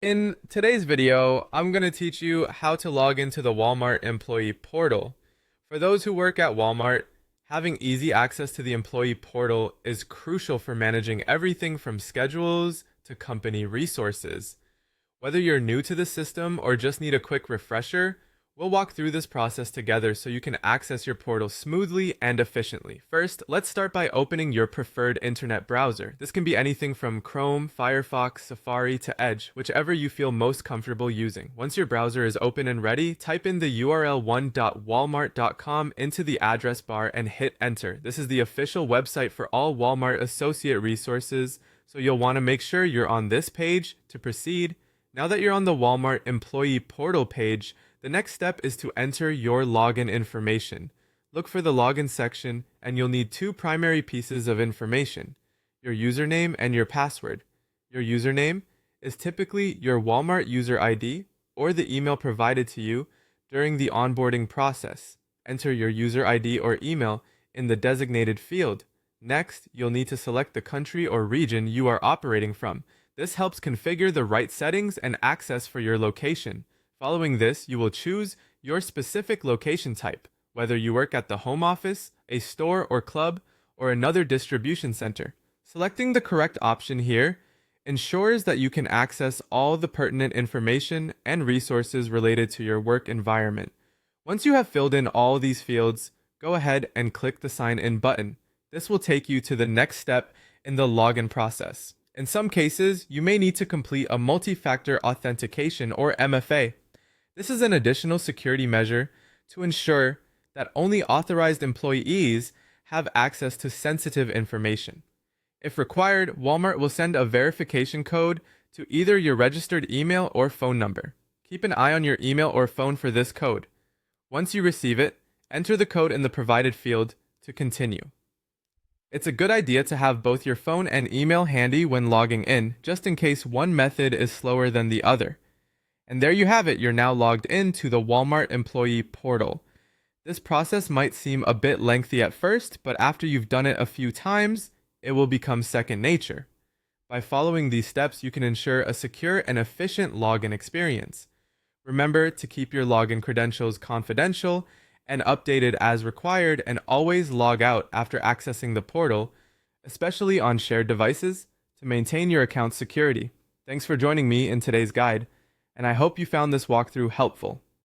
In today's video, I'm going to teach you how to log into the Walmart employee portal. For those who work at Walmart, having easy access to the employee portal is crucial for managing everything from schedules to company resources. Whether you're new to the system or just need a quick refresher, we'll walk through this process together so you can access your portal smoothly and efficiently. First, let's start by opening your preferred internet browser. This can be anything from Chrome, Firefox, Safari to Edge, whichever you feel most comfortable using. Once your browser is open and ready, type in the URL 1.walmart.com into the address bar and hit enter. This is the official website for all Walmart associate resources, so you'll want to make sure you're on this page to proceed. Now that you're on the Walmart employee portal page, the next step is to enter your login information. Look for the login section, and you'll need two primary pieces of information: your username and your password. Your username is typically your Walmart user ID or the email provided to you during the onboarding process. Enter your user ID or email in the designated field. Next, you'll need to select the country or region you are operating from. This helps configure the right settings and access for your location. Following this, you will choose your specific location type, whether you work at the home office, a store or club, or another distribution center. Selecting the correct option here ensures that you can access all the pertinent information and resources related to your work environment. Once you have filled in all these fields, go ahead and click the Sign In button. This will take you to the next step in the login process. In some cases, you may need to complete a multi-factor authentication or MFA. This is an additional security measure to ensure that only authorized employees have access to sensitive information. If required, Walmart will send a verification code to either your registered email or phone number. Keep an eye on your email or phone for this code. Once you receive it, enter the code in the provided field to continue. It's a good idea to have both your phone and email handy when logging in, just in case one method is slower than the other. And there you have it, you're now logged in to the Walmart employee portal. This process might seem a bit lengthy at first, but after you've done it a few times, it will become second nature. By following these steps, you can ensure a secure and efficient login experience. Remember to keep your login credentials confidential and updated as required, and always log out after accessing the portal, especially on shared devices, to maintain your account's security. Thanks for joining me in today's guide, and I hope you found this walkthrough helpful.